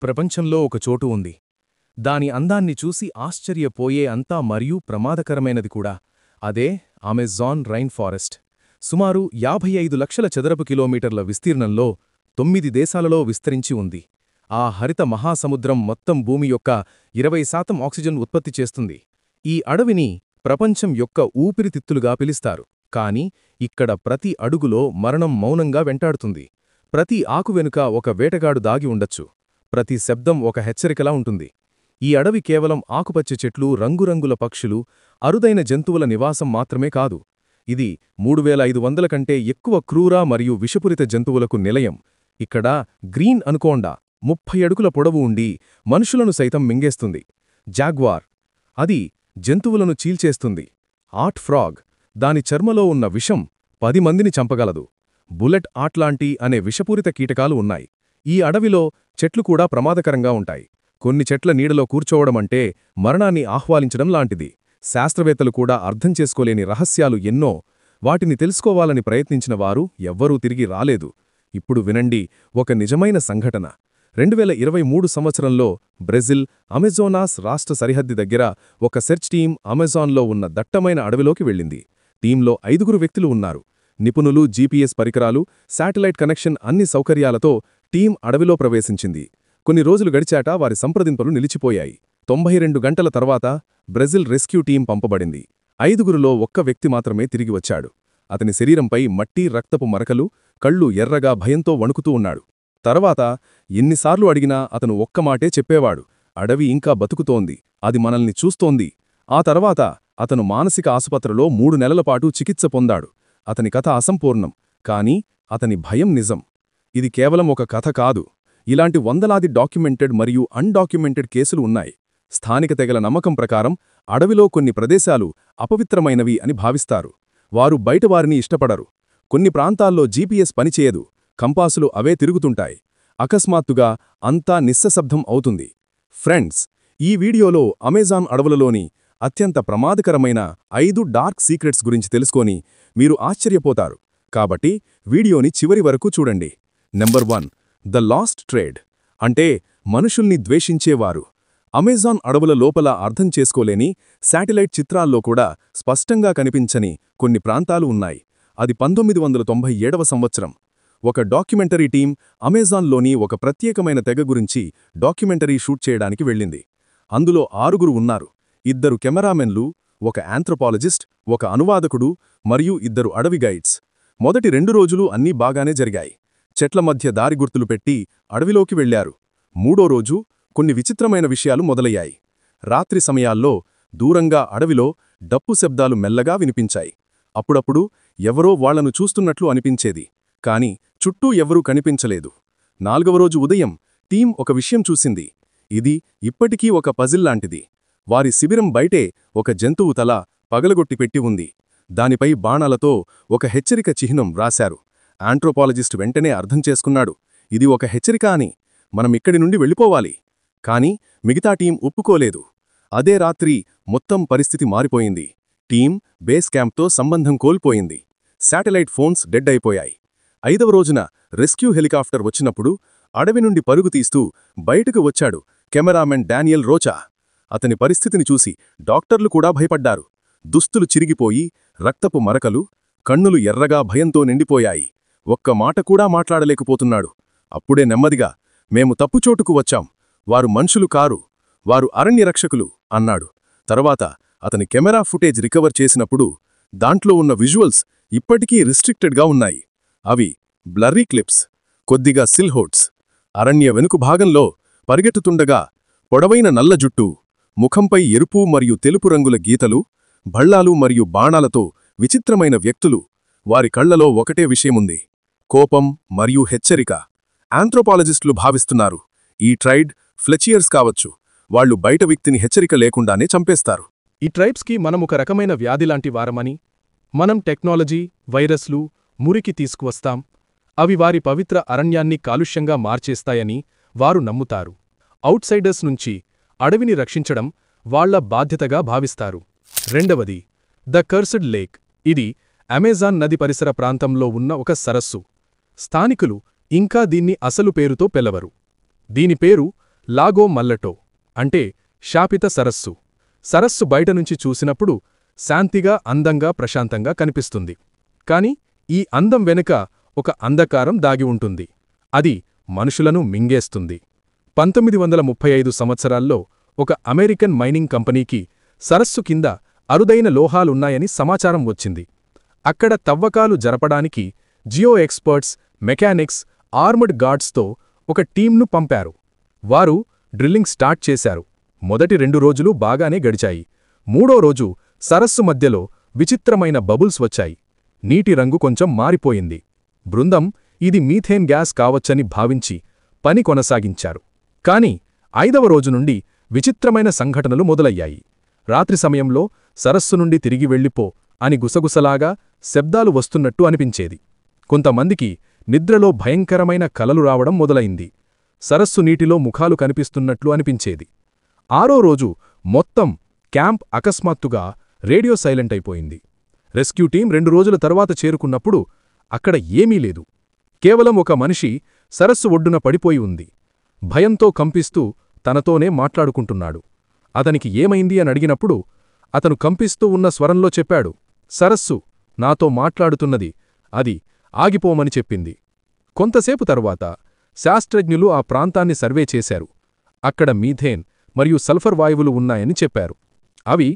ప్రపంచంలో ఒక చోటు ఉంది. దాని అందాన్ని చూసి ఆశ్చర్యపోయే అంతా మరియు ప్రమాదకరమైనది కూడా. అదే అమెజాన్ రైన్ ఫారెస్ట్. సుమారు 55 లక్షల చదరపు కిలోమీటర్ల విస్తీర్ణంలో 9 దేశాలలో విస్తరించి ఉంది. ఆ హరిత మహాసముద్రం మొత్తం భూమి యొక్క 20% ఆక్సిజన్ ఉత్పత్తి చేస్తుంది. ఈ అడవిని ప్రపంచం యొక్క ఊపిరితిత్తులుగా పిలుస్తారు. కాని ఇక్కడ ప్రతి అడుగులో మరణం మౌనంగా వెంటాడుతుంది. ప్రతి ఆకు వెనుక ఒక వేటగాడు దాగి ఉండొచ్చు. ప్రతి శబ్దం ఒక హెచ్చరికలా ఉంటుంది. ఈ అడవి కేవలం ఆకుపచ్చ చెట్లు, రంగురంగుల పక్షులు, అరుదైన జంతువుల నివాసం మాత్రమే కాదు. ఇది 3500 కంటే ఎక్కువ క్రూర మరియు విషపూరిత జంతువులకు నిలయం. ఇక్కడ గ్రీన్ అనుకోండా 30 అడుగుల పొడవు ఉండి మనుషులను సైతం మింగేస్తుంది. జాగ్వార్, అది జంతువులను చీల్చేస్తుంది. ఆర్ట్ ఫ్రాగ్, దాని చర్మలో ఉన్న విషం 10 మందిని చంపగలదు. బుల్లెట్ ఆట్లాంటి అనే విషపూరిత కీటకాలు ఉన్నాయి. ఈ అడవిలో చెట్లు కూడా ప్రమాదకరంగా ఉంటాయి. కొన్ని చెట్ల నీడలో కూర్చోవడమంటే మరణాన్ని ఆహ్వానించడం లాంటిది. శాస్త్రవేత్తలు కూడా అర్థం చేసుకోలేని రహస్యాలు ఎన్నో. వాటిని తెలుసుకోవాలని ప్రయత్నించిన వారు ఎవ్వరూ తిరిగి రాలేదు. ఇప్పుడు వినండి ఒక నిజమైన సంఘటన. 2023 సంవత్సరంలో బ్రెజిల్ అమెజోనాస్ రాష్ట్ర సరిహద్దు దగ్గర ఒక సెర్చ్ టీం అమెజాన్లో ఉన్న దట్టమైన అడవిలోకి వెళ్ళింది. టీంలో 5 వ్యక్తులు ఉన్నారు. నిపుణులు, జీపీఎస్ పరికరాలు, శాటిలైట్ కనెక్షన్ అన్ని సౌకర్యాలతో టీం అడవిలో ప్రవేశించింది. కొన్ని రోజులు గడిచాట వారి సంప్రదింపులు నిలిచిపోయాయి. 92 గంటల తర్వాత బ్రెజిల్ రెస్క్యూ టీం పంపబడింది. 5గురిలో ఒక్క వ్యక్తి మాత్రమే తిరిగి వచ్చాడు. అతని శరీరంపై మట్టి, రక్తపు మరకలు, కళ్ళు ఎర్రగా భయంతో వణుకుతూ ఉన్నాడు. తర్వాత ఎన్నిసార్లు అడిగినా అతను ఒక్క మాటే చెప్పేవాడు: అడవి ఇంకా బతుకుతోంది, అది మనల్ని చూస్తోంది. ఆ తర్వాత అతను మానసిక ఆసుపత్రిలో 3 నెలల పాటు చికిత్స పొందాడు. అతని కథ అసంపూర్ణం, కానీ అతని భయం నిజం. ఇది కేవలం ఒక కథ కాదు. ఇలాంటి వందలాది డాక్యుమెంటెడ్ మరియు అన్డాక్యుమెంటెడ్ కేసులు ఉన్నాయి. స్థానిక తెగల నమ్మకం ప్రకారం అడవిలో కొన్ని ప్రదేశాలు అపవిత్రమైనవి అని భావిస్తారు. వారు బయటవారిని ఇష్టపడరు. కొన్ని ప్రాంతాల్లో జీపీఎస్ పనిచేయదు, కంపాసులు అవే తిరుగుతుంటాయి. అకస్మాత్తుగా అంతా నిశ్శబ్దం అవుతుంది. ఫ్రెండ్స్, ఈ వీడియోలో అమెజాన్ అడవులలోని అత్యంత ప్రమాదకరమైన 5 డార్క్ సీక్రెట్స్ గురించి తెలుసుకొని మీరు ఆశ్చర్యపోతారు. కాబట్టి వీడియోని చివరి వరకు చూడండి. నెంబర్ 1, ద లాస్ట్ ట్రేడ్, అంటే మనుషుల్ని ద్వేషించేవారు. అమెజాన్ అడవుల లోపల అర్థం చేసుకోలేని, శాటిలైట్ చిత్రాల్లో కూడా స్పష్టంగా కనిపించని కొన్ని ప్రాంతాలు ఉన్నాయి. అది 1997వ సంవత్సరం. ఒక డాక్యుమెంటరీ టీం అమెజాన్లోని ఒక ప్రత్యేకమైన తెగ గురించి డాక్యుమెంటరీ షూట్ చేయడానికి వెళ్ళింది. అందులో 6 ఉన్నారు. 2 కెమెరామెన్లు, ఒక ఆంథ్రోపాలజిస్ట్, ఒక అనువాదకుడు మరియు 2 అడవి గైడ్స్. మొదటి 2 రోజులు అన్నీ బాగానే జరిగాయి. చెట్ల మధ్య దారి గుర్తులు పెట్టి అడవిలోకి వెళ్లారు. 3వ రోజు కొన్ని విచిత్రమైన విషయాలు మొదలయ్యాయి. రాత్రి సమయాల్లో దూరంగా అడవిలో డప్పు శబ్దాలు మెల్లగా వినిపించాయి. అప్పుడప్పుడు ఎవరో వాళ్లను చూస్తున్నట్లు అనిపించేది, కాని చుట్టూ ఎవరూ కనిపించలేదు. 4వ రోజు ఉదయం టీం ఒక విషయం చూసింది. ఇది ఇప్పటికీ ఒక పజిల్ లాంటిది. వారి శిబిరం బయటే ఒక జంతువు తల పగలగొట్టి పెట్టి ఉంది. దానిపై బాణాలతో ఒక హెచ్చరిక చిహ్నం వ్రాశారు. ఆంథ్రోపాలజిస్ట్ వెంటనే అర్థం చేసుకున్నాడు, ఇది ఒక హెచ్చరిక అని. మనం ఇక్కడి నుండి వెళ్ళిపోవాలి. కాని మిగతా టీం ఒప్పుకోలేదు. అదే రాత్రి మొత్తం పరిస్థితి మారిపోయింది. టీం బేస్ క్యాంప్తో సంబంధం కోల్పోయింది. శాటిలైట్ ఫోన్స్ డెడ్ అయిపోయాయి. 5వ రోజున రెస్క్యూ హెలికాప్టర్ వచ్చినప్పుడు అడవి నుండి పరుగు తీస్తూ బయటకు వచ్చాడు కెమెరామెన్ డానియల్ రోచా. అతని పరిస్థితిని చూసి డాక్టర్లు కూడా భయపడ్డారు. దుస్తులు చిరిగిపోయి, రక్తపు మరకలు, కన్నులు ఎర్రగా భయంతో నిండిపోయాయి. ఒక్క మాట కూడా మాట్లాడలేకపోతున్నాడు. అప్పుడే నెమ్మదిగా, మేము తప్పుచోటుకు వచ్చాం, వారు మనుషులు కారు, వారు అరణ్యరక్షకులు అన్నాడు. తర్వాత అతని కెమెరా ఫుటేజ్ రికవర్ చేసినప్పుడు దాంట్లో ఉన్న విజువల్స్ ఇప్పటికీ రిస్ట్రిక్టెడ్గా ఉన్నాయి. అవి బ్లర్రీ క్లిప్స్, కొద్దిగా సిల్హోట్స్. అరణ్య వెనుక భాగంలో పరిగెత్తుతుండగా పొడవైన నల్ల జుట్టు, ముఖంపై ఎరుపు మరియు తెలుపు రంగుల గీతలు, భళ్లాలు మరియు బాణాలతో విచిత్రమైన వ్యక్తులు. వారి కళ్లలో ఒకటే విషయముంది: కోపం మరియు హెచ్చరిక. ఆంథ్రోపాలజిస్టులు భావిస్తున్నారు, ఈ ట్రైడ్ ఫ్లెచియర్స్ కావచ్చు. వాళ్లు బయట వ్యక్తిని హెచ్చరిక లేకుండానే చంపేస్తారు. ఈ ట్రైబ్స్కి మనం ఒక రకమైన వ్యాధిలాంటి వారమని, మనం టెక్నాలజీ, వైరస్లు, మురికి తీసుకువస్తాం, అవి వారి పవిత్ర అరణ్యాన్ని కాలుష్యంగా మార్చేస్తాయని వారు నమ్ముతారు. ఔట్సైడర్స్ నుంచి అడవిని రక్షించడం వాళ్ల బాధ్యతగా భావిస్తారు. రెండవది, ద కర్స్డ్ లేక్. ఇది అమెజాన్ నది పరిసర ప్రాంతంలో ఉన్న ఒక సరస్సు. స్థానికులు ఇంకా దీన్ని అసలు పేరుతో పిలవరు. దీని పేరు లాగో మల్లటో అంటే శాపిత సరస్సు. సరస్సు బయటనుంచి చూసినప్పుడు శాంతిగా, అందంగా, ప్రశాంతంగా కనిపిస్తుంది. కాని ఈ అందం వెనుక ఒక అంధకారం దాగి ఉంటుంది. అది మనుషులను మింగేస్తుంది. 1935 సంవత్సరాల్లో ఒక అమెరికన్ మైనింగ్ కంపెనీకి సరస్సు కింద అరుదైన లోహాలున్నాయని సమాచారం వచ్చింది. అక్కడ తవ్వకాలు జరపడానికి జియో ఎక్స్పర్ట్స్, మెకానిక్స్, ఆర్మడ్ గార్డ్స్తో ఒక టీంను పంపారు. వారు డ్రిల్లింగ్ స్టార్ట్ చేశారు. మొదటి 2 రోజులు బాగానే గడిచాయి. 3వ రోజు సరస్సు మధ్యలో విచిత్రమైన బబుల్స్ వచ్చాయి. నీటి రంగు కొంచెం మారిపోయింది. బృందం ఇది మీథేన్ గ్యాస్ కావచ్చని భావించి పని కొనసాగించారు. కాని 5వ రోజు నుండి విచిత్రమైన సంఘటనలు మొదలయ్యాయి. రాత్రి సమయంలో సరస్సు నుండి తిరిగి వెళ్ళిపో అని గుసగుసలాగా శబ్దాలు వస్తున్నట్టు అనిపించేది. కొంతమందికి నిద్రలో భయంకరమైన కలలు రావడం మొదలైంది. సరస్సు నీటిలో ముఖాలు కనిపిస్తున్నట్లు అనిపించేది. 6వ రోజు మొత్తం క్యాంప్ అకస్మాత్తుగా రేడియో సైలెంట్ అయిపోయింది. రెస్క్యూ టీం 2 రోజుల తర్వాత చేరుకున్నప్పుడు అక్కడ ఏమీ లేదు. కేవలం ఒక మనిషి సరస్సు ఒడ్డున పడిపోయి ఉంది. భయంతో కంపిస్తూ తనతోనే మాట్లాడుకుంటున్నాడు. అతనికి ఏమైంది అని అడిగినప్పుడు అతను కంపిస్తూ ఉన్న స్వరంలో చెప్పాడు, సరస్సు నాతో మాట్లాడుతున్నది, అది ఆగిపోమని చెప్పింది. కొంతసేపు తరువాత శాస్త్రజ్ఞులు ఆ ప్రాంతాన్ని సర్వే చేశారు. అక్కడ మీథేన్ మరియు సల్ఫర్ వాయువులు ఉన్నాయని చెప్పారు. అవి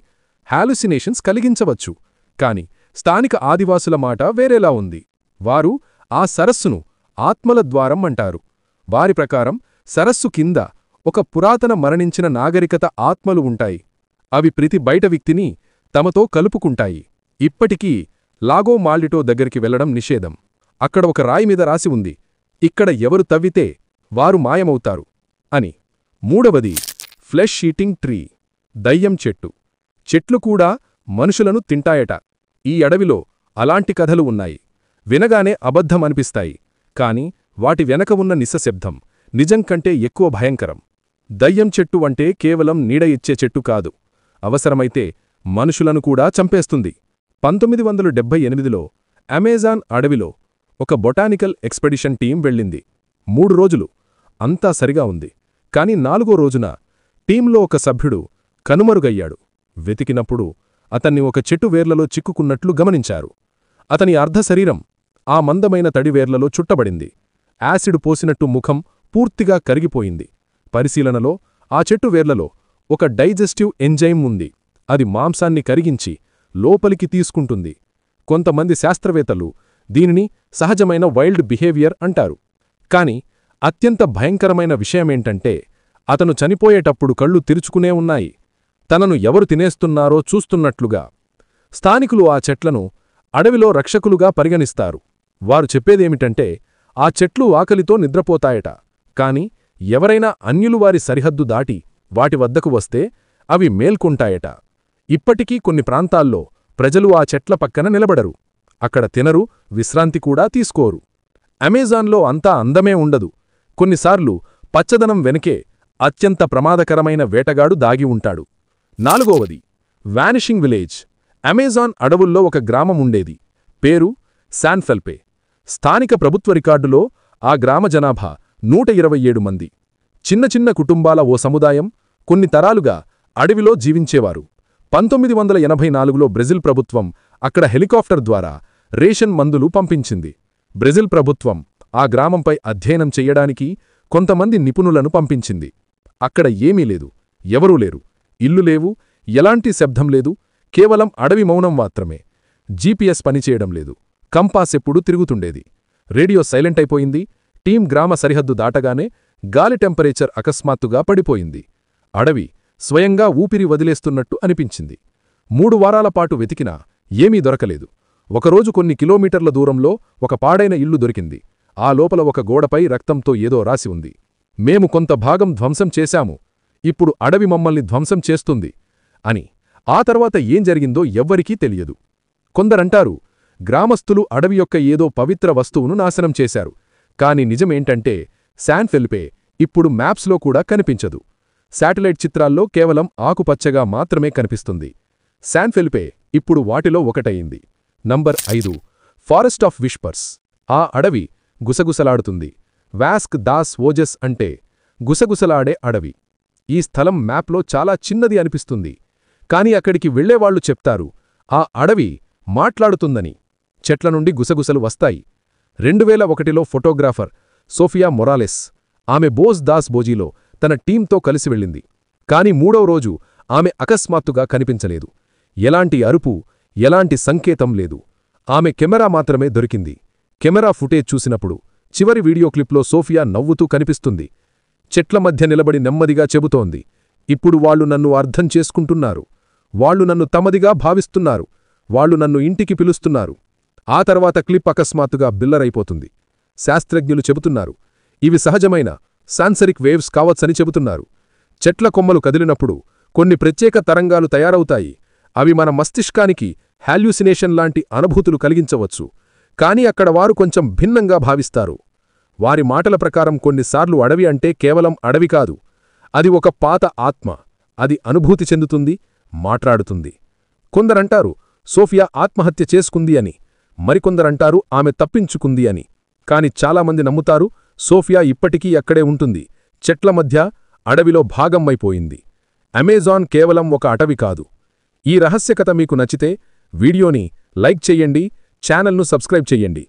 హాలుసినేషన్స్ కలిగించవచ్చు. కాని స్థానిక ఆదివాసుల మాట వేరేలా ఉంది. వారు ఆ సరస్సును ఆత్మల ద్వారం అంటారు. వారి ప్రకారం సరస్సు కింద ఒక పురాతన మరణించిన నాగరికత ఆత్మలు ఉంటాయి. అవి ప్రతి బయట వ్యక్తిని తమతో కలుపుకుంటాయి. ఇప్పటికీ లాగో మాల్డిటో దగ్గరికి వెళ్లడం నిషేధం. అక్కడ ఒక రాయి మీద రాసి ఉంది, ఇక్కడ ఎవరు తవ్వితే వారు మాయమవుతారు అని. 3వది ఫ్లెష్ ఈటింగ్ ట్రీ, దయ్యం చెట్టు. చెట్లు కూడా మనుషులను తింటాయట. ఈ అడవిలో అలాంటి కథలు ఉన్నాయి. వినగానే అబద్ధమనిపిస్తాయి. కాని వాటి వెనక ఉన్న నిశ్శబ్దం నిజం కంటే ఎక్కువ భయంకరం. దయ్యం చెట్టు అంటే కేవలం నీడ ఇచ్చే చెట్టు కాదు, అవసరమైతే మనుషులను కూడా చంపేస్తుంది. 1978లో అమెజాన్ అడవిలో ఒక బొటానికల్ ఎక్స్పెడిషన్ టీం వెళ్ళింది. 3 రోజులు అంతా సరిగా ఉంది. కాని 4వ రోజున టీంలో ఒక సభ్యుడు కనుమరుగయ్యాడు. వెతికినప్పుడు అతన్ని ఒక చెట్టు వేర్లలో చిక్కుకున్నట్లు గమనించారు. అతని అర్ధశరీరం ఆ మందమైన తడివేర్లలో చుట్టబడింది. యాసిడ్ పోసినట్టు ముఖం పూర్తిగా కరిగిపోయింది. పరిశీలనలో ఆ చెట్టు వేర్లలో ఒక డైజెస్టివ్ ఎంజైమ్ ఉంది. అది మాంసాన్ని కరిగించి లోపలికి తీసుకుంటుంది. కొంతమంది శాస్త్రవేత్తలు దీనిని సహజమైన వైల్డ్ బిహేవియర్ అంటారు. కాని అత్యంత భయంకరమైన విషయమేంటంటే అతను చనిపోయేటప్పుడు కళ్ళు తెరుచుకునే ఉన్నాయి, తనను ఎవరు తినేస్తున్నారో చూస్తున్నట్లుగా. స్థానికులు ఆ చెట్లను అడవిలో రక్షకులుగా పరిగణిస్తారు. వారు చెప్పేదేమిటంటే ఆ చెట్లు ఆకలితో నిద్రపోతాయట. కాని ఎవరైనా అన్యులు వారి సరిహద్దు దాటి వాటి వద్దకు వస్తే అవి మేల్కొంటాయట. ఇప్పటికీ కొన్ని ప్రాంతాల్లో ప్రజలు ఆ చెట్ల పక్కన నిలబడరు. అక్కడ తినరు, విశ్రాంతి కూడా తీసుకోరు. అమెజాన్లో అంతా అందమే ఉండదు. కొన్నిసార్లు పచ్చదనం వెనుకే అత్యంత ప్రమాదకరమైన వేటగాడు దాగి ఉంటాడు. 4వది వానిషింగ్ విలేజ్. అమెజాన్ అడవుల్లో ఒక గ్రామం ఉండేది. పేరు శాన్ ఫెల్పే. స్థానిక ప్రభుత్వ రికార్డులో ఆ గ్రామ జనాభా 127 మంది. చిన్న చిన్న కుటుంబాల ఓ సముదాయం కొన్ని తరాలుగా అడవిలో జీవించేవారు. 1984లో బ్రెజిల్ ప్రభుత్వం అక్కడ హెలికాప్టర్ ద్వారా రేషన్ మందులు పంపించింది. బ్రెజిల్ ప్రభుత్వం ఆ గ్రామంపై అధ్యయనం చెయ్యడానికి కొంతమంది నిపుణులను పంపించింది. అక్కడ ఏమీ లేదు, ఎవరూ లేరు, ఇల్లు లేవు, ఎలాంటి శబ్దం లేదు, కేవలం అడవి మౌనం మాత్రమే. జీపీఎస్ పనిచేయడం లేదు, కంపాస్ ఎప్పుడూ తిరుగుతుండేది. రేడియో సైలెంట్ అయిపోయింది. టీం గ్రామ సరిహద్దు దాటగానే గాలి టెంపరేచర్ అకస్మాత్తుగా పడిపోయింది. అడవి స్వయంగా ఊపిరి వదిలేస్తున్నట్టు అనిపించింది. 3 వారాల పాటు వెతికినా ఏమీ దొరకలేదు. ఒకరోజు కొన్ని కిలోమీటర్ల దూరంలో ఒక పాడైన ఇల్లు దొరికింది. ఆ లోపల ఒక గోడపై రక్తంతో ఏదో రాసి ఉంది. మేము కొంత భాగం ధ్వంసం చేశాము, ఇప్పుడు అడవి మమ్మల్ని ధ్వంసం చేస్తుంది అని. ఆ తర్వాత ఏం జరిగిందో ఎవ్వరికీ తెలియదు. కొందరంటారు గ్రామస్థులు అడవి యొక్క ఏదో పవిత్ర వస్తువును నాశనం చేశారు. కాని నిజమేంటంటే శాన్ ఫెల్పే ఇప్పుడు మ్యాప్స్లో కూడా కనిపించదు. శాటిలైట్ చిత్రాల్లో కేవలం ఆకుపచ్చగా మాత్రమే కనిపిస్తుంది. శాన్ ఫెల్పే ఇప్పుడు వాటిలో ఒకటయింది. Number 5 forest of whispers. ఆ అడవి గుసగుసలాడుతుంది. వాస్క్ దాస్ ఓజెస్ అంటే గుసగుసలాడే అడవి. ఈ స్థలం మ్యాప్లో చాలా చిన్నది అనిపిస్తుంది. కాని అక్కడికి వెళ్లేవాళ్లు చెప్తారు ఆ అడవి మాట్లాడుతుందని. చెట్ల నుండి గుసగుసలు వస్తాయి. 2001లో ఫోటోగ్రాఫర్ సోఫియా మొరాలెస్ ఆమె బోస్ దాస్ బోజీలో తన టీంతో కలిసి వెళ్ళింది. కాని 3వ రోజు ఆమె అకస్మాత్తుగా కనిపించలేదు. ఎలాంటి అరుపు, ఎలాంటి సంకేతం లేదు. ఆమె కెమెరా మాత్రమే దొరికింది. కెమెరా ఫుటేజ్ చూసినప్పుడు చివరి వీడియో క్లిప్లో సోఫియా నవ్వుతూ కనిపిస్తుంది. చెట్ల మధ్య నిలబడి నెమ్మదిగా చెబుతోంది, ఇప్పుడు వాళ్ళు నన్ను అర్థం చేసుకుంటున్నారు. వాళ్ళు నన్ను తమదిగా భావిస్తున్నారు. వాళ్ళు నన్ను ఇంటికి పిలుస్తున్నారు. ఆ తర్వాత క్లిప్ అకస్మాత్తుగా బిల్లరైపోతుంది. శాస్త్రజ్ఞులు చెబుతున్నారు, ఇవి సహజమైన సాన్సరిక్ వేవ్స్ కావచ్చని చెబుతున్నారు. చెట్ల కొమ్మలు కదిలినప్పుడు కొన్ని ప్రత్యేక తరంగాలు తయారవుతాయి. అవి మన మస్తిష్కానికి హాల్యూసినేషన్ లాంటి అనుభూతులు కలిగించవచ్చు. కాని అక్కడ వారు కొంచెం భిన్నంగా భావిస్తారు. వారి మాటల ప్రకారం కొన్నిసార్లు అడవి అంటే కేవలం అడవి కాదు, అది ఒక పాత ఆత్మ. అది అనుభూతి చెందుతుంది, మాట్లాడుతుంది. కొందరంటారు సోఫియా ఆత్మహత్య చేసుకుంది అని, మరికొందరంటారు ఆమె తప్పించుకుంది అని. కాని చాలామంది నమ్ముతారు సోఫియా ఇప్పటికీ అక్కడే ఉంటుంది, చెట్ల మధ్య, అడవిలో భాగమైపోయింది. అమెజాన్ కేవలం ఒక అటవి కాదు. ఈ రహస్యకథ మీకు నచ్చితే వీడియోని లైక్ చెయ్యండి, ఛానల్ను సబ్స్క్రైబ్ చెయ్యండి.